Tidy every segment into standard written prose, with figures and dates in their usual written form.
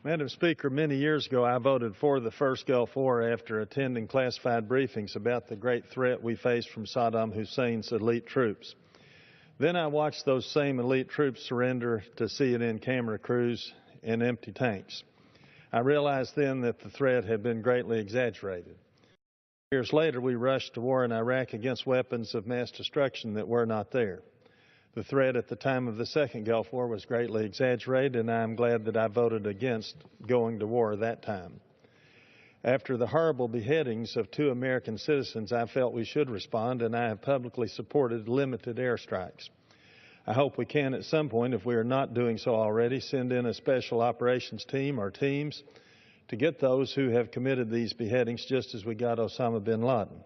Madam Speaker, many years ago I voted for the first Gulf War after attending classified briefings about the great threat we faced from Saddam Hussein's elite troops. Then I watched those same elite troops surrender to CNN camera crews and empty tanks. I realized then that the threat had been greatly exaggerated. Years later, we rushed to war in Iraq against weapons of mass destruction that were not there. The threat at the time of the Second Gulf War was greatly exaggerated, and I am glad that I voted against going to war that time. After the horrible beheadings of 2 American citizens, I felt we should respond, and I have publicly supported limited airstrikes. I hope we can at some point, if we are not doing so already, send in a special operations team or teams to get those who have committed these beheadings, just as we got Osama bin Laden.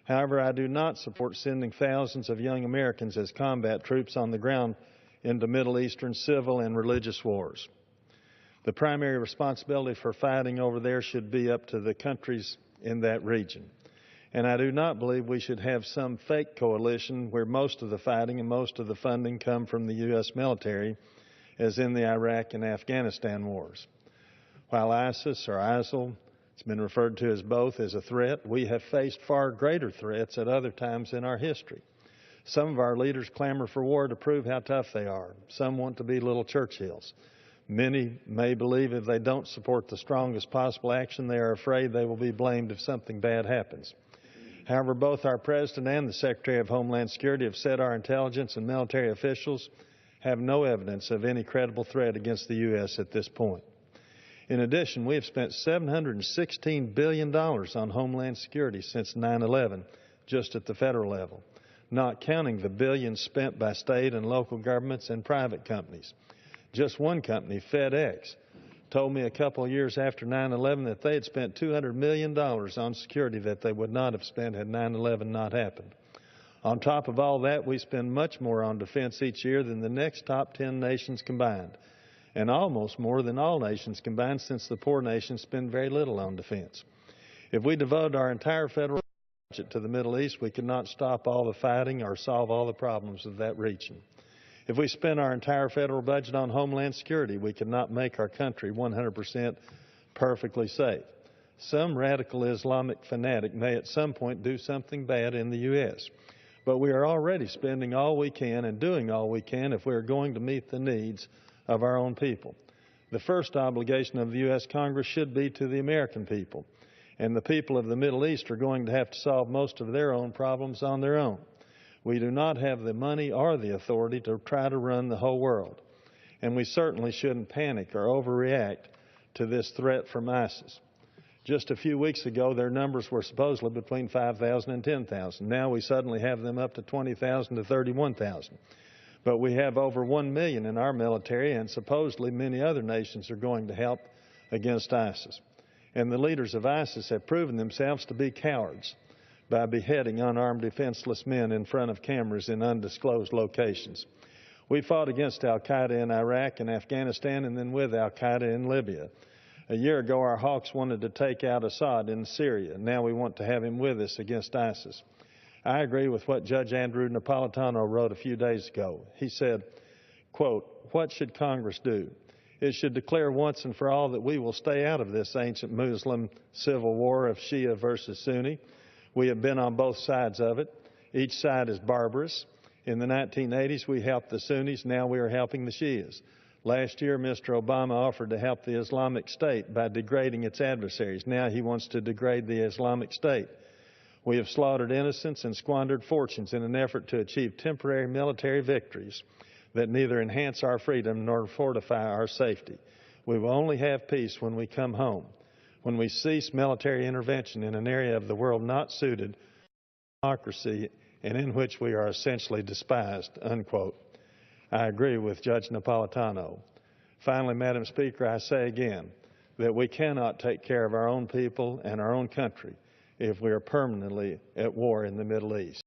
However, I do not support sending thousands of young Americans as combat troops on the ground into Middle Eastern civil and religious wars. The primary responsibility for fighting over there should be up to the countries in that region. And I do not believe we should have some fake coalition where most of the fighting and most of the funding come from the U.S. military, as in the Iraq and Afghanistan wars. While ISIS or ISIL, it's been referred to as both, as a threat, we have faced far greater threats at other times in our history. Some of our leaders clamor for war to prove how tough they are. Some want to be little Churchills. Many may believe if they don't support the strongest possible action, they are afraid they will be blamed if something bad happens. However, both our President and the Secretary of Homeland Security have said our intelligence and military officials have no evidence of any credible threat against the U.S. at this point. In addition, we have spent $716 billion on Homeland Security since 9/11, just at the federal level, not counting the billions spent by state and local governments and private companies. Just one company, FedEx, told me a couple of years after 9/11 that they had spent $200 million on security that they would not have spent had 9/11 not happened. On top of all that, we spend much more on defense each year than the next top 10 nations combined, and almost more than all nations combined, since the poor nations spend very little on defense. If we devote our entire federal budget to the Middle East, we could not stop all the fighting or solve all the problems of that region. If we spend our entire federal budget on Homeland Security, we could not make our country 100% perfectly safe. Some radical Islamic fanatic may at some point do something bad in the U.S., but we are already spending all we can and doing all we can if we are going to meet the needs of our own people. The first obligation of the U.S. Congress should be to the American people, and the people of the Middle East are going to have to solve most of their own problems on their own. We do not have the money or the authority to try to run the whole world, and we certainly shouldn't panic or overreact to this threat from ISIS. Just a few weeks ago, their numbers were supposedly between 5,000 and 10,000. Now we suddenly have them up to 20,000 to 31,000. But we have over 1 million in our military, and supposedly many other nations are going to help against ISIS. And the leaders of ISIS have proven themselves to be cowards by beheading unarmed, defenseless men in front of cameras in undisclosed locations. We fought against al-Qaeda in Iraq and Afghanistan, and then with al-Qaeda in Libya. A year ago, our hawks wanted to take out Assad in Syria. Now we want to have him with us against ISIS. I agree with what Judge Andrew Napolitano wrote a few days ago. He said, quote, "What should Congress do? It should declare once and for all that we will stay out of this ancient Muslim civil war of Shia versus Sunni. We have been on both sides of it. Each side is barbarous. In the 1980s, we helped the Sunnis. Now we are helping the Shias. Last year, Mr. Obama offered to help the Islamic State by degrading its adversaries. Now he wants to degrade the Islamic State. We have slaughtered innocents and squandered fortunes in an effort to achieve temporary military victories that neither enhance our freedom nor fortify our safety. We will only have peace when we come home, when we cease military intervention in an area of the world not suited to democracy and in which we are essentially despised," unquote. I agree with Judge Napolitano. Finally, Madam Speaker, I say again that we cannot take care of our own people and our own country if we are permanently at war in the Middle East.